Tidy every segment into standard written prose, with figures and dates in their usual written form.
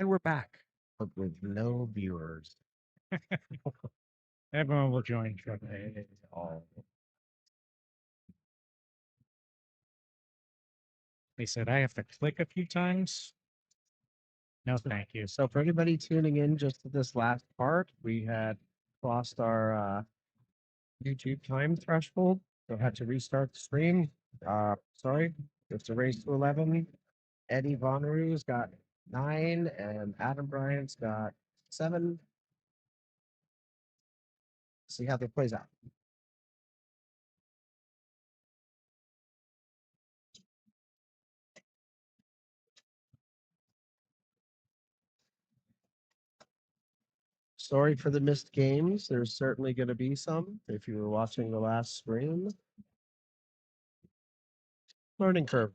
And we're back, but with no viewers. Everyone will join shortly. All. They said I have to click a few times. No, thank you. So for anybody tuning in just to this last part, we had crossed our YouTube time threshold, so had to restart the stream. Sorry, it's a race to 11. Eddie Vonneru's got 9, and Adam Bryant's got 7. See how that plays out. Sorry for the missed games. There's certainly going to be some if you were watching the last stream. Learning curve.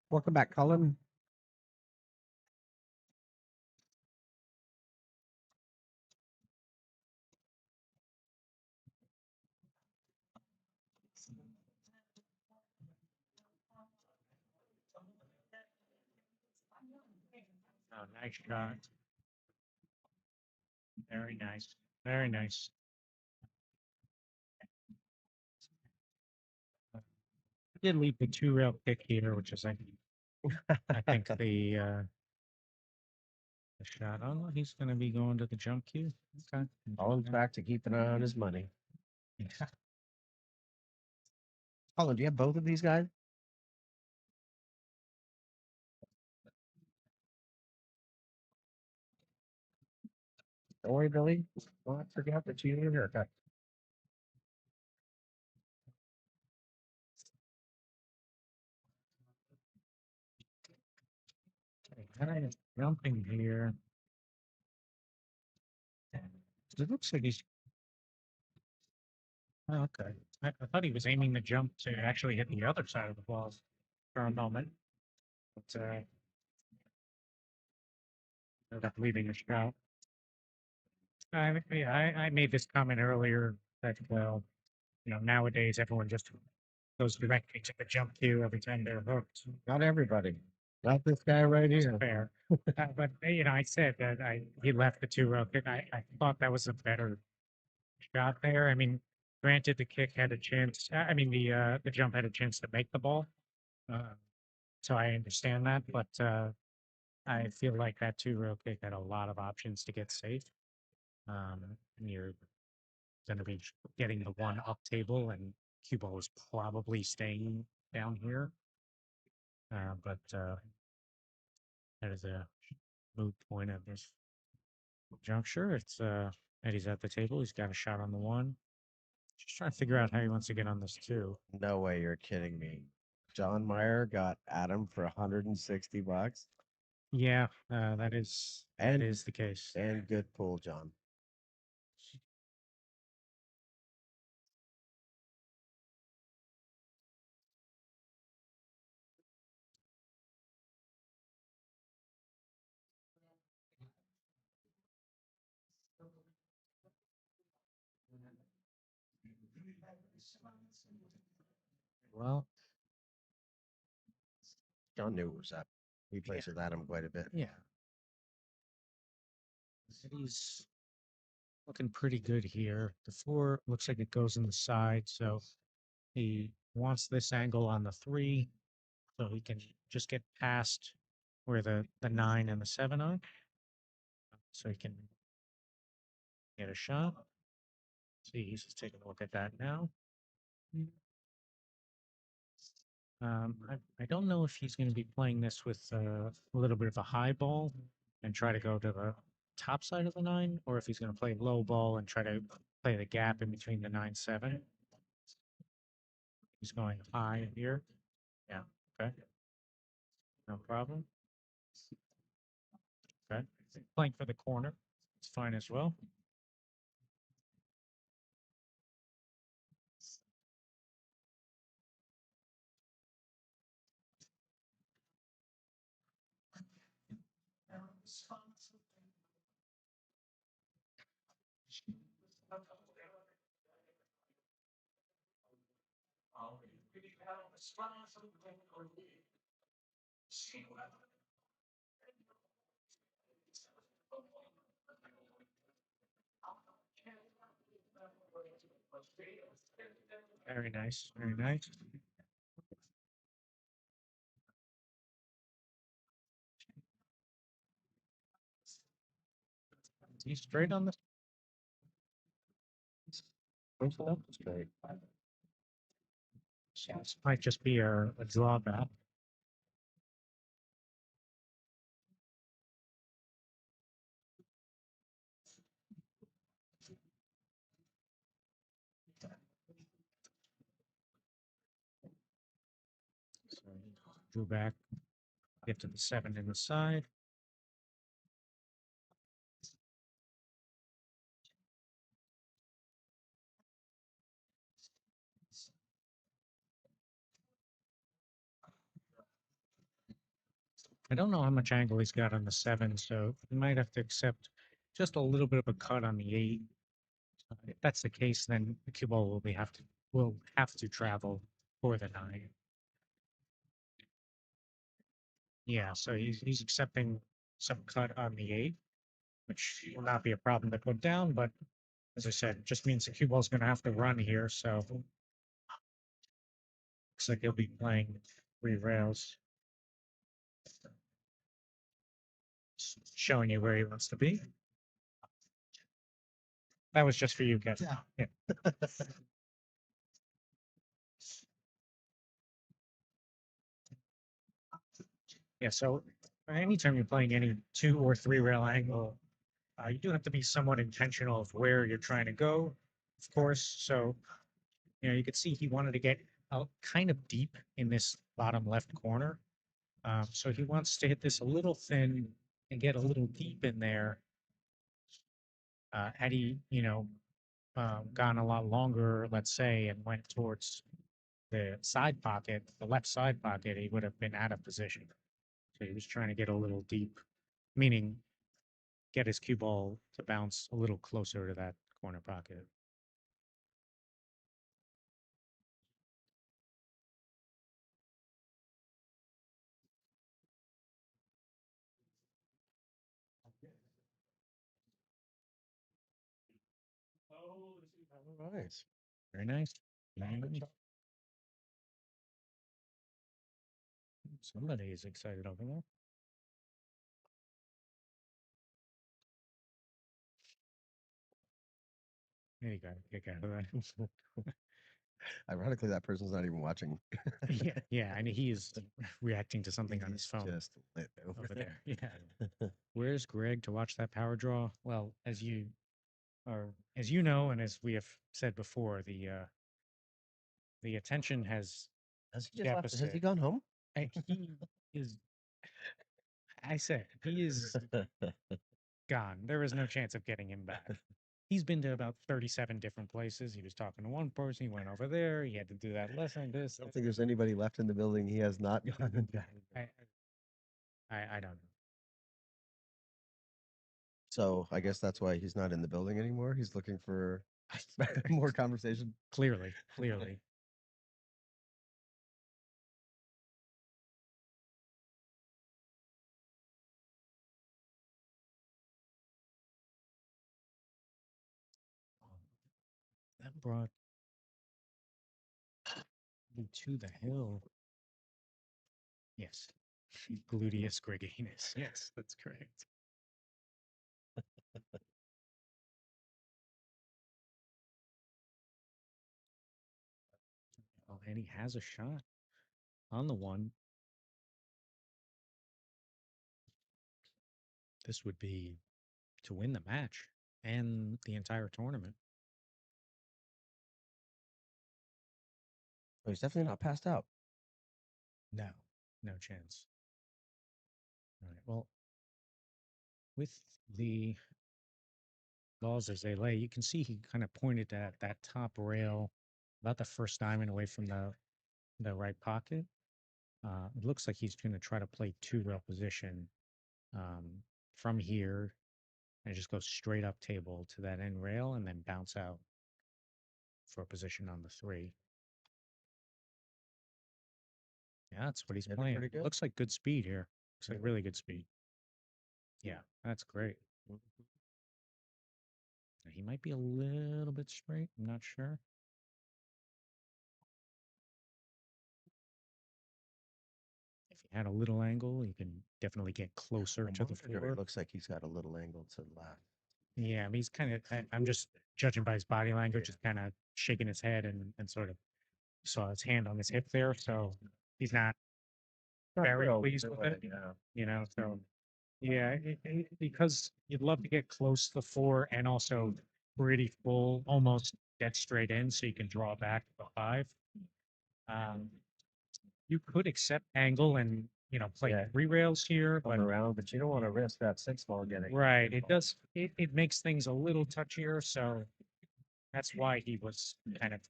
Welcome back, Colin. Oh, nice shot. Very nice. Very nice. Did leave the 2-rail kick here, which is I think the shot. Oh, he's going to be going to the jump queue. Okay. Colin's back to keep an eye on his money. Yeah. Colin, do you have both of these guys? Don't worry, Billy. Don't forget that you need a haircut. Kind of jumping here. It looks like he's. Oh, okay. I thought he was aiming the jump to actually hit the other side of the ball for a moment. But ended up leaving a shot. I made this comment earlier that, well, nowadays everyone just goes directly to the jump queue every time they're hooked. Not everybody. Not this guy right It's here. fair. But I said that he left the 2-row kick. I thought that was a better shot there. I mean, granted, the kick had a chance. I mean, the jump had a chance to make the ball. Uh, so I understand that, but I feel like that 2-row kick had a lot of options to get safe. And you're going to be getting the one up table, and cue ball is probably staying down here. But that is a moot point at this juncture. It's Eddie's at the table. He's got a shot on the one. Just trying to figure out how he wants to get on this too. No way, you're kidding me. John Meyer got Adam for $160. Yeah, that is the case. And good pull, John. Well, John knew it was up. He plays with Adam quite a bit. yeah, Eddie's looking pretty good here. The 4 looks like it goes in the side, so he wants this angle on the 3, so he can just get past where the 9 and the 7 are, so he can get a shot. See, he's just taking a look at that now. I don't know if he's going to be playing this with a little bit of a high ball and try to go to the top side of the 9, or if he's going to play low ball and try to play the gap in between the 9-7. He's going high here. Yeah, okay. No problem. Okay. Playing for the corner. It's fine as well. Very nice. Very nice. He's straight on the Straight. This might just be a drawback. So drew back, get to the 7 in the side. I don't know how much angle he's got on the 7, so you might have to accept just a little bit of a cut on the 8. If that's the case, then the cue ball will have to travel for the 9. Yeah, so he's accepting some cut on the 8, which will not be a problem to put down, but as I said, it just means the cue ball's going to have to run here. So looks like he'll be playing 3 rails, showing you where he wants to be. That was just for you, Kevin. Yeah. Yeah, so anytime you're playing any 2 or 3 rail angle, you do have to be somewhat intentional of where you're trying to go, of course. So, you could see he wanted to get kind of deep in this bottom left corner. So he wants to hit this a little thin and get a little deep in there. Had he, gone a lot longer, let's say, and went towards the side pocket, the left side pocket, he would have been out of position. So he was trying to get a little deep, meaning get his cue ball to bounce a little closer to that corner pocket. All right. Very nice. Very nice. Somebody is excited over there. There you go. Kick out of that. Ironically, that person's not even watching. Yeah, and he is reacting to something on his He's phone just lit over there. Yeah. Where's Greg to watch that power draw? Well, as you know, and as we have said before, the attention has Has he just left? Has he deficit. gone home? He is. I said he is gone. There is no chance of getting him back. He's been to about 37 different places. He was talking to one person. He went over there. He had to do that lesson. This. I don't think there's anybody left in the building. He has not gone back. I don't know. So I guess that's why he's not in the building anymore. He's looking for more conversation. Clearly. That brought me to the hill. Yes. Gluteus gregarinus. Yes, that's correct. Oh, and he has a shot on the 1. This would be to win the match and the entire tournament. Oh, he's definitely not passed out. No, no chance. All right. Well, with the balls as they lay, you can see he kind of pointed at that top rail about the first diamond away from the right pocket. It looks like he's going to try to play 2 rail position from here and just go straight up table to that end rail and then bounce out for a position on the 3. Yeah, that's what he's Yeah, they're playing. pretty good. Looks like good speed here. Looks like really good speed. Yeah, that's great. Mhm. He might be a little bit straight. I'm not sure. If he had a little angle, you can definitely get closer to the Monitor, floor. it looks like he's got a little angle to the left. Yeah, I mean, he's kind of, I'm just judging by his body language, just kind of shaking his head and sort of saw his hand on his hip there. So he's not Not very thrilled pleased with with it, Yeah. So yeah, because you'd love to get close to the 4 and also pretty full, almost dead straight in, so you can draw back the 5. Um, you could accept angle and play Yeah. 3 rails here, Come but around, but you don't want to risk that 6 ball getting. right, it makes things a little touchier, so that's why he was kind of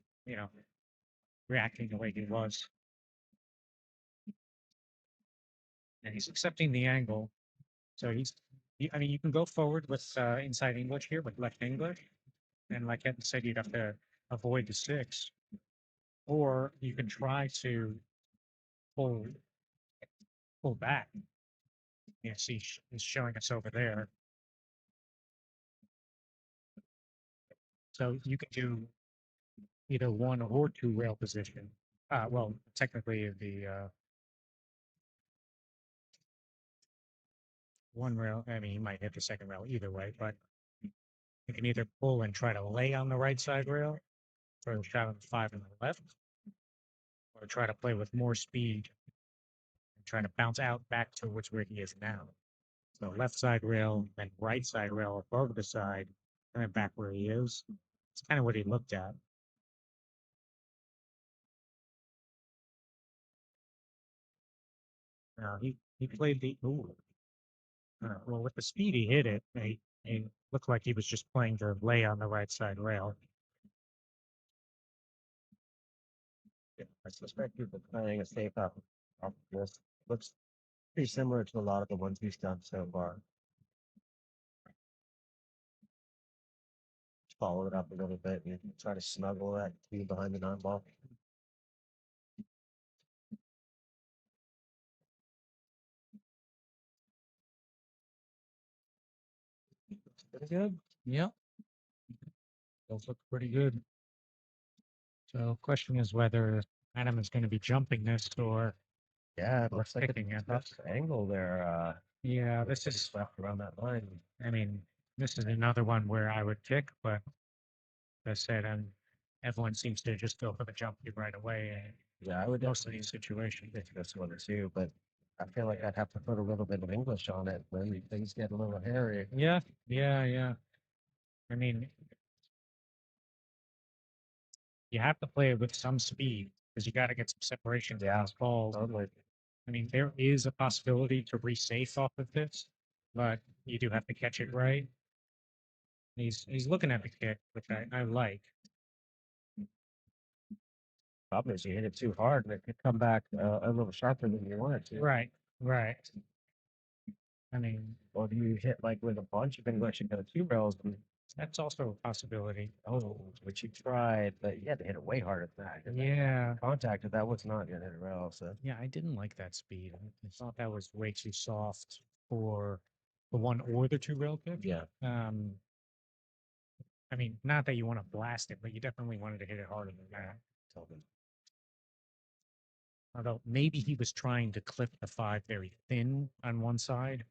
reacting the way he was. And he's accepting the angle. So I mean, you can go forward with inside English here with left English. And like Ed said, you'd have to avoid the 6. Or you can try to pull, pull back. See, he's showing us over there. So you can do either 1 or 2 rail position. Well, technically the 1 rail, I mean, you might hit the 2nd rail either way, but you can either pull and try to lay on the right side rail for a shot on the 5 on the left, or try to play with more speed and try to bounce out back towards where he is now. So left side rail, then right side rail above the side, and then back where he is. It's kind of what he looked at. He played the well, with the speed he hit it, he looked like he was just playing to lay on the right side rail. Yeah, I suspect you've been playing a safe up this. Looks pretty similar to a lot of the ones he's done so far. Follow it up a little bit and try to snuggle that cue behind the 9 ball. Pretty good. Yep. Those look pretty good. So question is whether Adam is going to be jumping this or Yeah, it looks like picking it. that's the angle there. Yeah, Looks this like is, it's left around that line. I mean, this is another one where I would kick, but as I said, everyone seems to just go for the jump cue right away Yeah, I would in most of definitely these situations. pick this one too, but I feel like I'd have to put a little bit of English on it when things get a little hairy. Yeah, yeah. I mean, you have to play it with some speed because you got to get some separation from Yeah. these balls. Totally. I mean, there is a possibility to resafe off of this, but you do have to catch it right. He's looking at the kick, which I like. Problem is you hit it too hard and it could come back a little sharper than you want it to. Right. I mean, Or do you hit like with a bunch of English and go 2 rails? And, that's also a possibility. oh, which you tried, but you had to hit it way harder than that. Yeah. Contacted that was not gonna hit a rail. So Yeah, I didn't like that speed. I thought that was way too soft for the 1 or the 2 rail kick. yeah, I mean, not that you want to blast it, but you definitely wanted to hit it harder than that. totally. Although maybe he was trying to clip the 5 very thin on one side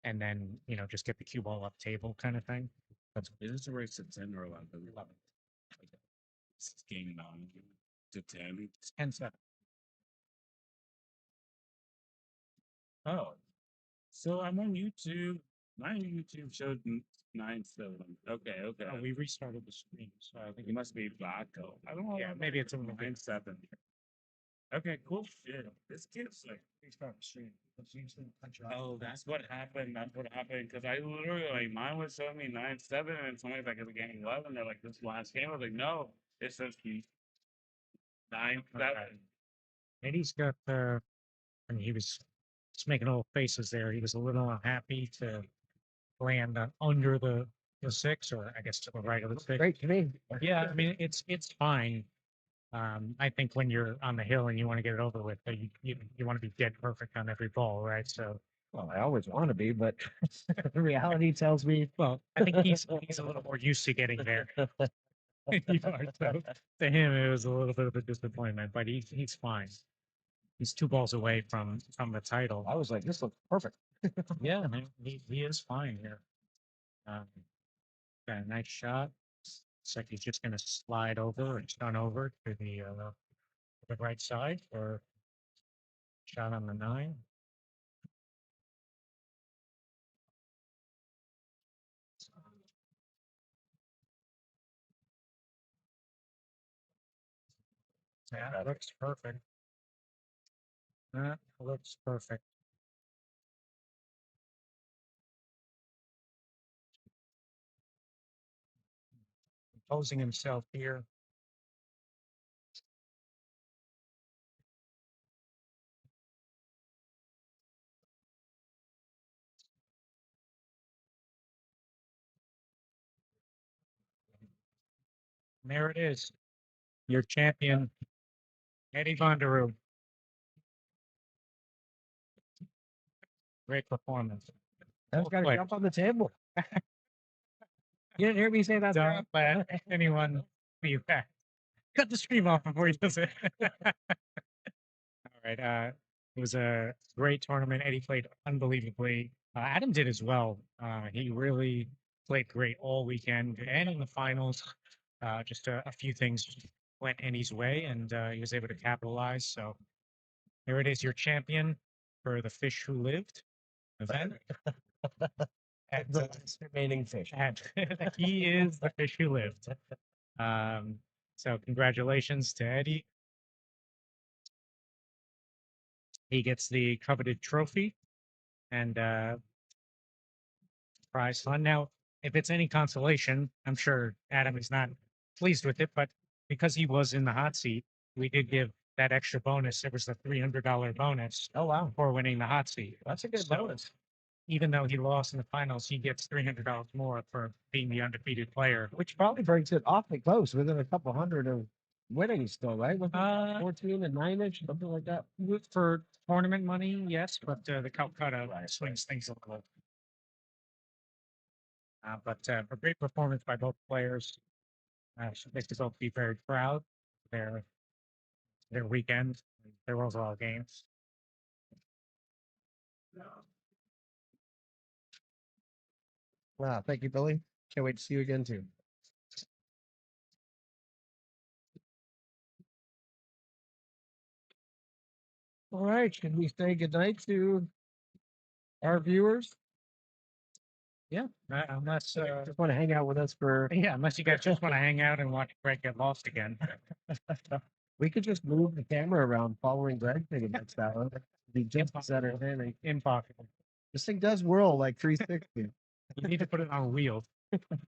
and then, just get the cue ball up table kind of thing. Is this a race to 10 or 11? 11. It's game 9 to 10. It's 10-7. Oh, so I'm on YouTube. My YouTube showed 9-7. Okay. Oh, we restarted the stream, so I think It must be back. Oh, I don't know. yeah, maybe it's a little bit. 9-7. Okay, cool. Shit. This kid's like. Restart the stream. Oh, that's what happened. That's what happened. Because I literally, like, mine was showing me 9-7, and somebody's like, it's game 11. They're like, this last game. I was like, no, it says 9-7. And he's got I mean, he was just making little faces there. He was a little unhappy to land under the six, or I guess to the right of the six. Great to me. Yeah, I mean it's fine. I think when you're on the hill and you want to get it over with, you want to be dead perfect on every ball, right? So, Well, I always want to be, but reality tells me. well, I think he's a little more used to getting there. You are, so to him, it was a little bit of a disappointment, but he's fine. He's 2 balls away from the title. I was like, this looks perfect. Yeah, I mean, he is fine here. Got a nice shot. Looks like he's just going to slide over and stun over to the right side for shot on the 9. Yeah, that looks perfect. That looks perfect. Imposing himself here. And there it is. Your champion, Eddie Vonderoo. Great performance. I've got to Quick. jump on the table. You didn't hear me say that. Don't let anyone be back. Cut the stream off before he does it. All right. It was a great tournament. Eddie played unbelievably. Adam did as well. He really played great all weekend and in the finals. Just a few things went Eddie's way, and he was able to capitalize. So here it is, your champion for the Fish Who Lived event. And, The last remaining fish. and he is the fish who lived. So congratulations to Eddie. He gets the coveted trophy and prize fund. Now, if it's any consolation, I'm sure Adam is not pleased with it, but because he was in the hot seat, we did give that extra bonus. It was the $300 bonus Oh, wow. for winning the hot seat. That's a good So, bonus. even though he lost in the finals, he gets $300 more for being the undefeated player. Which probably brings it awfully close, within a couple hundred of winning still, right? With Uh, 14 and 9-ish, something like that. For tournament money, yes, but the Calcutta swings things a little. But a great performance by both players. They should both be very proud of their weekend, their overall games. Wow, thank you, Billy. Can't wait to see you again too. All right, should we say goodnight to our viewers? Yeah, unless Just want to hang out with us for. yeah, unless you guys just want to hang out and watch Greg get lost again. We could just move the camera around following Greg thing against that one. Be just as entertaining. Impossible. This thing does whirl like 360. You need to put it on wheels.